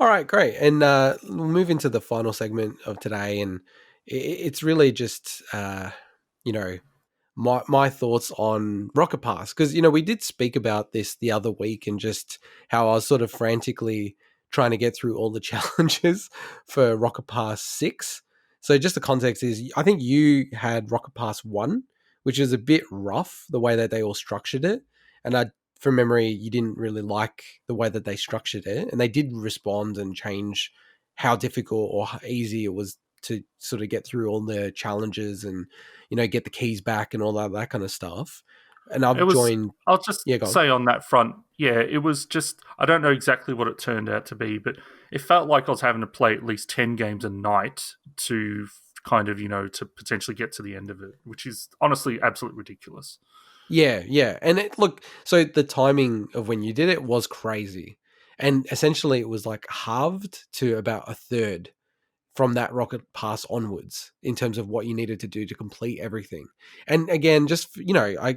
All right, great. And we'll move into the final segment of today, and it's really just you know my thoughts on Rocket Pass, because we did speak about this the other week, and just how I was sort of frantically trying to get through all the challenges for Rocket Pass 6. So just the context is, I think you had Rocket Pass 1, which is a bit rough the way that they all structured it, and from memory, you didn't really like the way that they structured it, and they did respond and change how difficult or easy it was to sort of get through all the challenges, and get the keys back and all that kind of stuff. And It I've was. joined. I'll just Yeah, go on. say on that front, yeah, it was just. I don't know exactly what it turned out to be, but it felt like I was having to play at least 10 games a night to kind of to potentially get to the end of it, which is honestly absolutely ridiculous. Yeah, yeah. And look, so the timing of when you did it was crazy. And essentially it was like halved to about a third from that rocket pass onwards in terms of what you needed to do to complete everything. And again, just I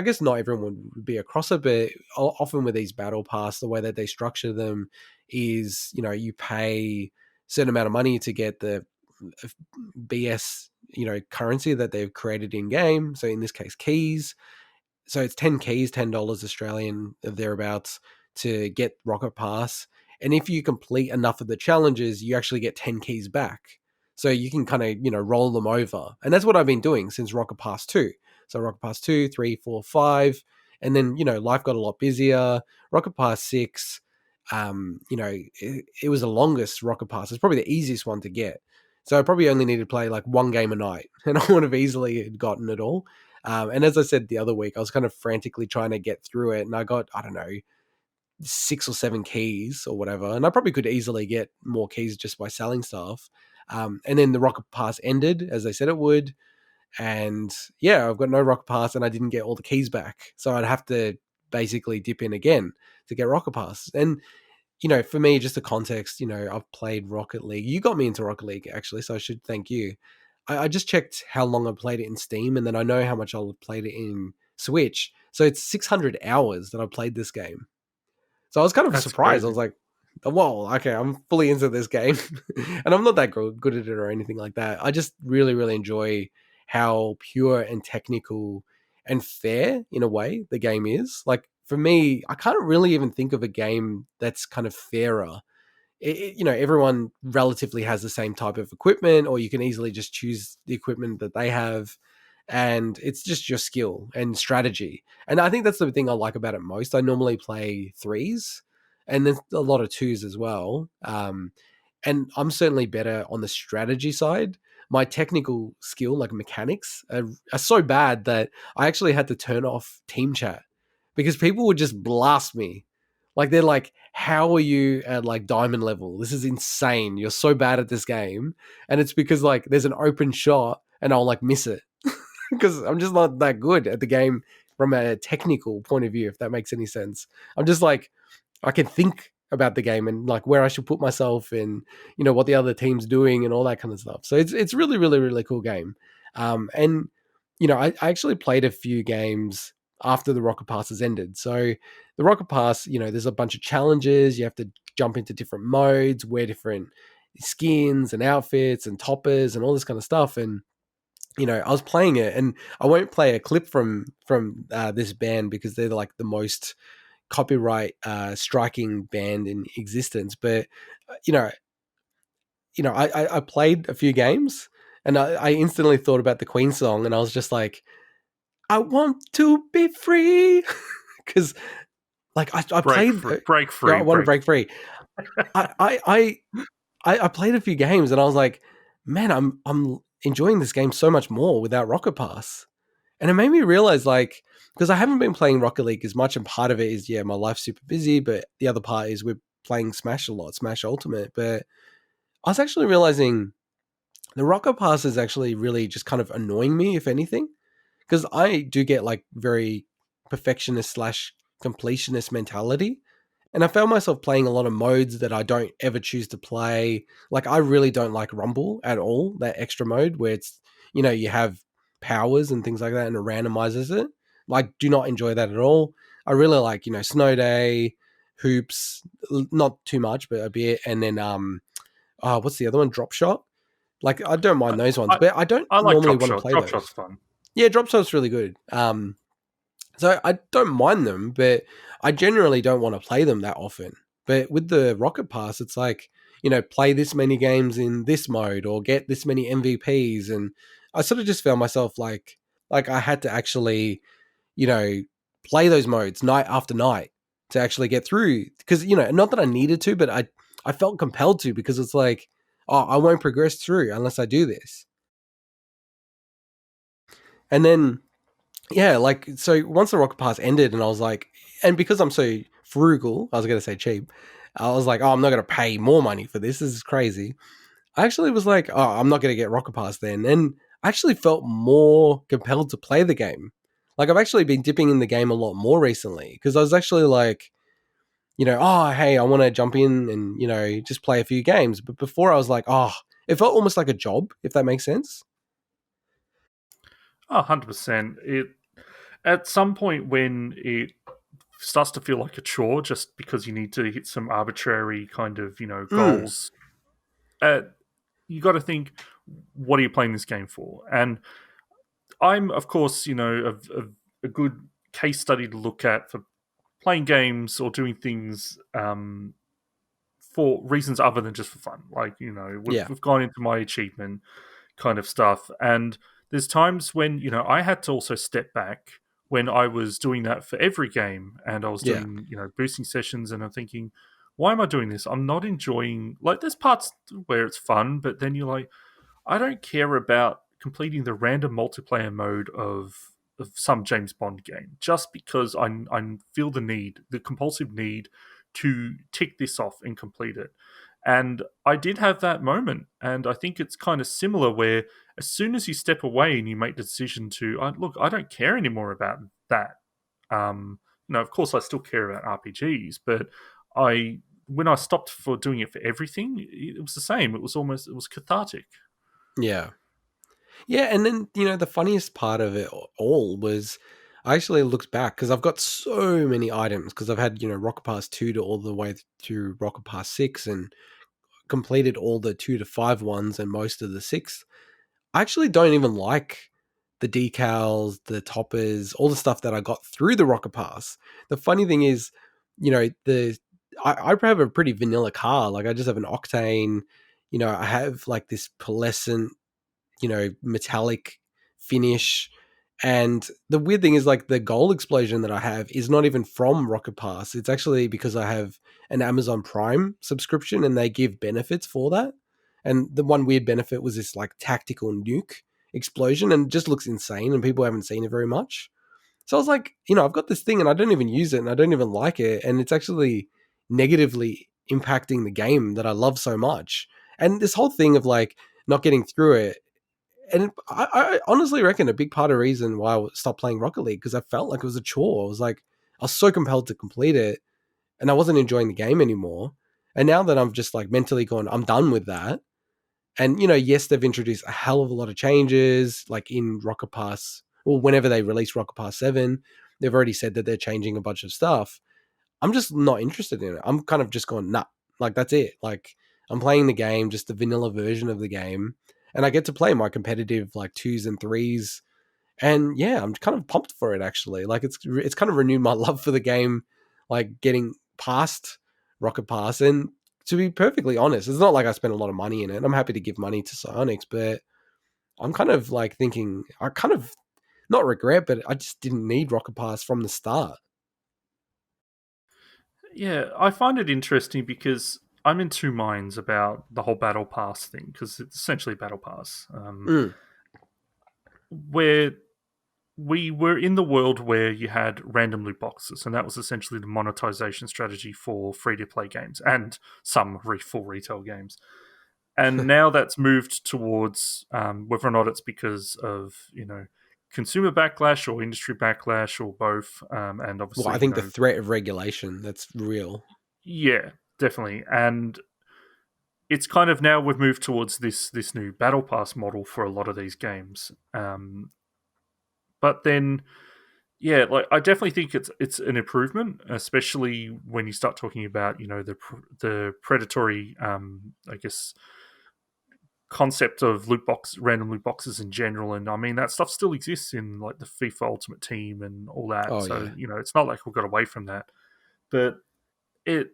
guess not everyone would be across it, but often with these battle pass, the way that they structure them is, you pay a certain amount of money to get the BS, currency that they've created in game. So in this case, keys. So it's 10 keys, $10 Australian thereabouts to get Rocket Pass. And if you complete enough of the challenges, you actually get 10 keys back. So you can kind of, roll them over. And that's what I've been doing since Rocket Pass 2. So Rocket Pass 2, 3, 4, 5. And then, life got a lot busier. Rocket Pass 6, it was the longest Rocket Pass. It's probably the easiest one to get. So I probably only needed to play like one game a night, and I would have easily gotten it all. And as I said the other week, I was kind of frantically trying to get through it, and I got, I don't know, 6 or 7 keys or whatever. And I probably could easily get more keys just by selling stuff. And then the Rocket Pass ended, as they said it would. And yeah, I've got no Rocket Pass, and I didn't get all the keys back. So I'd have to basically dip in again to get Rocket Pass. And for me, just the context, I've played Rocket League. You got me into Rocket League, actually, so I should thank you. I just checked how long I played it in Steam, and then I know how much I played it in Switch. So it's 600 hours that I played this game. So I was kind of That's surprised. I was crazy. like, "Whoa, okay, I'm fully into this game," and I'm not that good at it or anything like that. I just really, really enjoy how pure and technical and fair, in a way, the game is. Like for me, I can't really even think of a game that's kind of fairer. Everyone relatively has the same type of equipment, or you can easily just choose the equipment that they have, and it's just your skill and strategy. And I think that's the thing I like about it most. I normally play threes, and there's a lot of twos as well. And I'm certainly better on the strategy side. My technical skill, like mechanics, are so bad that I actually had to turn off team chat because people would just blast me. Like they're like, "How are you at like diamond level? This is insane. You're so bad at this game." And it's because like there's an open shot and I'll like miss it because I'm just not that good at the game from a technical point of view, if that makes any sense. I'm just like, I can think about the game and like where I should put myself and what the other team's doing and all that kind of stuff. So it's really really really cool game. And I actually played a few games after the Rocket Pass has ended. So the Rocket Pass, there's a bunch of challenges. You have to jump into different modes, wear different skins and outfits and toppers and all this kind of stuff. And I was playing it, and I won't play a clip from this band because they're like the most copyright striking band in existence. But you know, I played a few games, and I instantly thought about the Queen song, and I was just like, I want to be free because like I Break played, free, break yeah, I free, want to break. break free. I I I I played a few games, and I was like, man, I'm enjoying this game so much more without Rocket Pass. And it made me realize, like, because I haven't been playing Rocket League as much, and part of it is, yeah, my life's super busy, but the other part is we're playing Smash a lot, Smash Ultimate. But I was actually realizing the Rocket Pass is actually really just kind of annoying me, if anything, because I do get like very perfectionist slash completionist mentality. And I found myself playing a lot of modes that I don't ever choose to play. Like I really don't like Rumble at all, that extra mode where it's, you have powers and things like that and it randomizes it. Like do not enjoy that at all. I really like, Snow Day, hoops, not too much, but a bit, and then what's the other one? Drop shot. Like I don't mind those ones, I, but I don't I like normally drop want to shot. play Drop shot's those. fun. Yeah, drop shot's really good. So I don't mind them, but I generally don't want to play them that often. But with the Rocket Pass, it's like, play this many games in this mode or get this many MVPs. And I sort of just found myself like I had to actually, you know, play those modes night after night to actually get through. Because, not that I needed to, but I felt compelled to because it's like, oh, I won't progress through unless I do this. And then yeah, like so once the Rocket Pass ended, and I was like, and because I'm so frugal, I was gonna say cheap, I was like, oh, I'm not gonna pay more money for this. This is crazy. I actually was like, oh, I'm not gonna get Rocket Pass then, and I actually felt more compelled to play the game. Like I've actually been dipping in the game a lot more recently because I was actually like, oh hey, I want to jump in and just play a few games. But before I was like, oh, it felt almost like a job, if that makes sense. Oh, 100%. It at some point when it starts to feel like a chore just because you need to hit some arbitrary kind of Mm, goals. Uh, you got to think, what are you playing this game for? And I'm, of course, a good case study to look at for playing games or doing things for reasons other than just for fun. Like yeah, we've gone into my achievement kind of stuff. And there's times when, I had to also step back when I was doing that for every game and I was yeah, doing, boosting sessions and I'm thinking, why am I doing this? I'm not enjoying like there's parts where it's fun, but then you're like, I don't care about completing the random multiplayer mode of some James Bond game just because I feel the compulsive need to tick this off and complete it. And I did have that moment, and I think it's kind of similar where as soon as you step away and you make the decision to, look, I don't care anymore about that. Of course, I still care about RPGs, but I when I stopped for doing it for everything, it was the same. It was cathartic. yeah. Yeah, and then the funniest part of it all was I actually looked back because I've got so many items because I've had Rocket Pass 2 to all the way to Rocket Pass 6 and completed all the 2 to 5 ones and most of the 6. I actually don't even like the decals, the toppers, all the stuff that I got through the Rocket Pass. The funny thing is, the I have a pretty vanilla car. Like I just have an Octane. I have like this pearlescent metallic finish. And the weird thing is, like, the gold explosion that I have is not even from Rocket Pass. It's actually because I have an Amazon Prime subscription and they give benefits for that. And the one weird benefit was this, like, tactical nuke explosion, and it just looks insane, and people haven't seen it very much. So I was like, I've got this thing and I don't even use it and I don't even like it. And it's actually negatively impacting the game that I love so much. And this whole thing of like not getting through it, and I honestly reckon a big part of the reason why I stopped playing Rocket League because I felt like it was a chore. I was like, I was so compelled to complete it, and I wasn't enjoying the game anymore. And now that I'm just like mentally gone, I'm done with that. And yes, they've introduced a hell of a lot of changes, like in Rocket Pass, or whenever they release Rocket Pass 7, they've already said that they're changing a bunch of stuff. I'm just not interested in it. I'm kind of just going, nah, like that's it. Like I'm playing the game, just the vanilla version of the game, and I get to play my competitive like twos and threes. And yeah, I'm kind of pumped for it actually. Like it's kind of renewed my love for the game, like getting past Rocket Pass. And to be perfectly honest, it's not like I spent a lot of money in it. I'm happy to give money to Psyonix, but I'm kind of like thinking I kind of not regret, but I just didn't need Rocket Pass from the start. Yeah, I find it interesting because I'm in two minds about the whole battle pass thing because it's essentially a battle pass, Mm, where we were in the world where you had random loot boxes, and that was essentially the monetization strategy for free to play games and some full retail games. And now that's moved towards whether or not it's because of consumer backlash or industry backlash or both, and well, obviously I think the threat of regulation that's real. yeah, definitely. And it's kind of now we've moved towards this new battle pass model for a lot of these games. But then yeah, like I definitely think it's an improvement, especially when you start talking about the predatory, I guess, concept of random loot boxes in general. And I mean that stuff still exists in like the FIFA Ultimate Team and all that. Oh So yeah, it's not like we got away from that, but it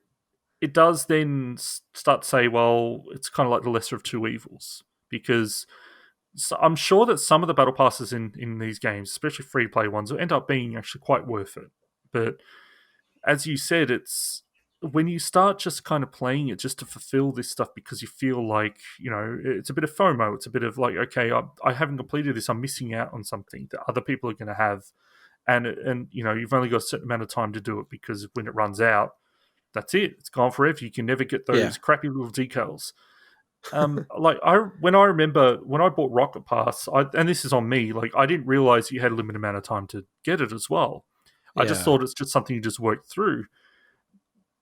it does then start to say, well, it's kind of like the lesser of two evils because I'm sure that some of the battle passes in these games, especially free to play ones, will end up being actually quite worth it. But as you said, it's when you start just kind of playing it just to fulfill this stuff because you feel like, it's a bit of FOMO. It's a bit of like, okay, I haven't completed this. I'm missing out on something that other people are going to have. And you've only got a certain amount of time to do it because when it runs out, that's it. It's gone forever. You can never get yeah, those crappy little decals. Like I remember when I bought Rocket Pass, and this is on me. Like I didn't realize you had a limited amount of time to get it as well. I just yeah. thought it's just something you just work through.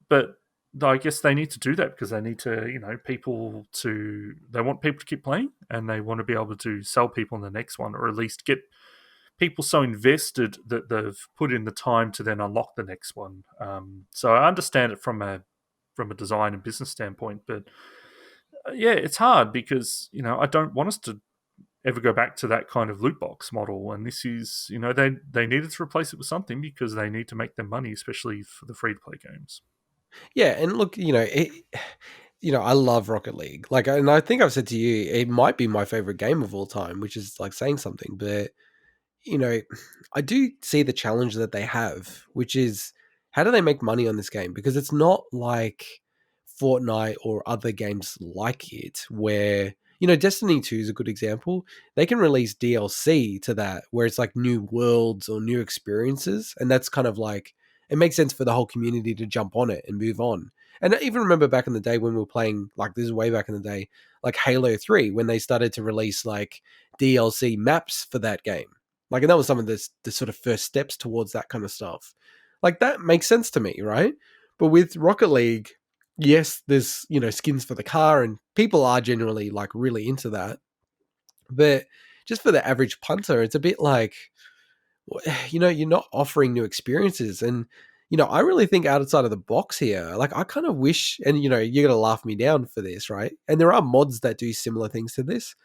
But I guess they need to do that because they need to, they want people to keep playing and they want to be able to sell people in the next one, or at least get people so invested that they've put in the time to then unlock the next one. So I understand it from a design and business standpoint, but yeah, it's hard because I don't want us to ever go back to that kind of loot box model. And this is, they needed to replace it with something because they need to make their money, especially for the free to play games. Yeah, and look, I love Rocket League. Like, and I think I've said to you, it might be my favorite game of all time, which is like saying something. But you know, I do see the challenge that they have, which is how do they make money on this game? Because it's not like Fortnite or other games like it, where, Destiny 2 is a good example. They can release DLC to that, where it's like new worlds or new experiences. And that's kind of like, it makes sense for the whole community to jump on it and move on. And I even remember back in the day when we were playing, like this is way back in the day, like Halo 3, when they started to release like DLC maps for that game. Like, and that was some of the sort of first steps towards that kind of stuff. Like, that makes sense to me, right? But with Rocket League, yes, there's, skins for the car, and people are generally like really into that. But just for the average punter, it's a bit like, you're not offering new experiences. And, I really think outside of the box here, like, I kind of wish, and, you're going to laugh me down for this, right? And there are mods that do similar things to this.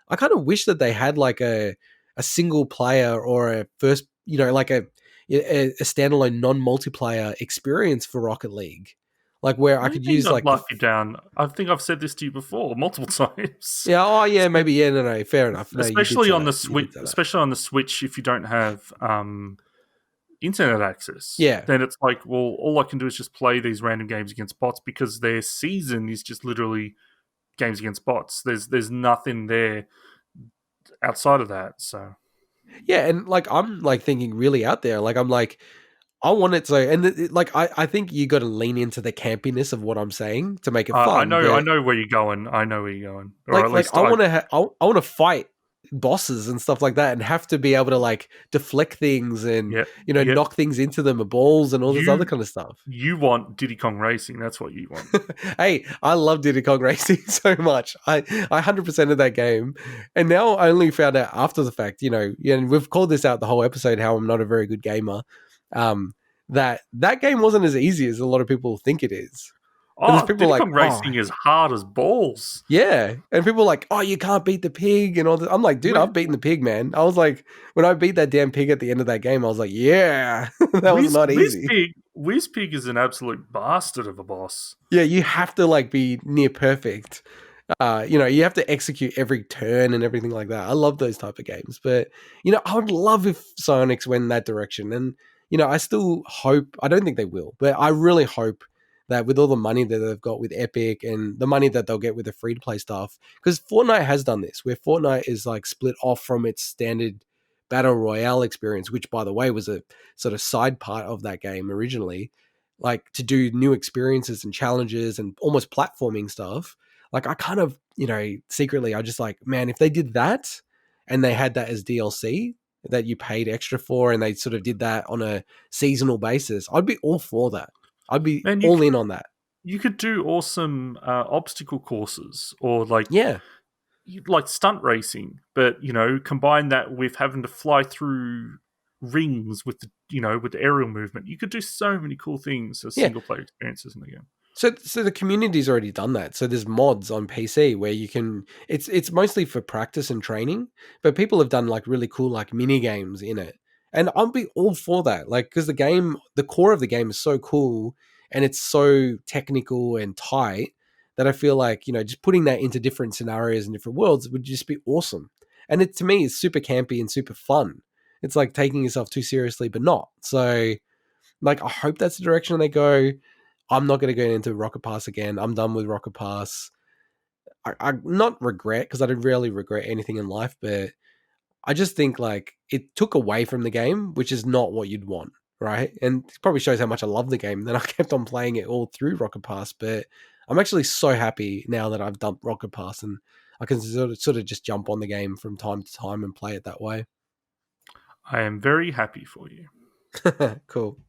I kind of wish that they had like a single player or a first, like a standalone non multiplayer experience for Rocket League, like where I What do you could mean use I'd like the laugh you down? I think I've said this to you before multiple times. yeah, oh yeah, maybe yeah, no, fair enough. No, you did especially say on that. the You Switch, did say that. especially on the Switch, if you don't have internet access, Yeah, then it's like, well, all I can do is just play these random games against bots because their season is just literally games against bots. There's nothing there outside of that. So yeah, and like I'm like thinking really out there. Like I'm like I want it so, and like I think you got to lean into the campiness of what I'm saying to make it I fun, know I but know where you're going. I know where you're going, or at like least I I. want to I want to fight bosses and stuff like that and have to be able to like deflect things and Yep, yep. knock things into them with balls and all this other You kind of stuff. you want Diddy Kong Racing? That's what you want. Hey, I love Diddy Kong Racing so much. I 100% of that game, and now I only found out after the fact. And we've called this out the whole episode how I'm not a very good gamer. Um, that game wasn't as easy as a lot of people think it is. And there's Oh, people Diddy like, Kong oh, Racing is hard as balls. yeah. And people are like, oh, you can't beat the pig and all this. I'm like, dude, Whi- I've beaten the pig, man. I was like, when I beat that damn pig at the end of that game, I was like, yeah, that was not easy. Whiz Pig is an absolute bastard of a boss. Yeah, you have to like be near perfect. You have to execute every turn and everything like that. I love those type of games. But, I would love if Psyonix went in that direction. And, I still hope, I don't think they will, but I really hope that with all the money that they've got with Epic and the money that they'll get with the free to play stuff, because Fortnite has done this, where Fortnite is like split off from its standard battle royale experience, which by the way was a sort of side part of that game originally, like to do new experiences and challenges and almost platforming stuff. Like I kind of, secretly I just like, man, if they did that and they had that as DLC that you paid extra for and they sort of did that on a seasonal basis, I'd be all for that. I'd be Man, all in on that. you could do awesome obstacle courses or Yeah. like stunt racing, but combine that with having to fly through. rings with the with the aerial movement. You could do so many cool things as Yeah. single player experiences in the game. So the community's already done that. So there's mods on PC where you can. It's mostly for practice and training, but people have done like really cool like mini games in it, and I'll be all for that. Like because the core of the game is so cool and it's so technical and tight that I feel like just putting that into different scenarios and different worlds would just be awesome. And it to me is super campy and super fun. It's like taking yourself too seriously, but not. So like I hope that's the direction they go. I'm not going to go into Rocket Pass again. I'm done with Rocket Pass. I not regret because I don't really regret anything in life, but I just think like it took away from the game, which is not what you'd want, right? And it probably shows how much I love the game. Then I kept on playing it all through Rocket Pass, but I'm actually so happy now that I've dumped Rocket Pass and I can sort of just jump on the game from time to time and play it that way. I am very happy for you. Cool.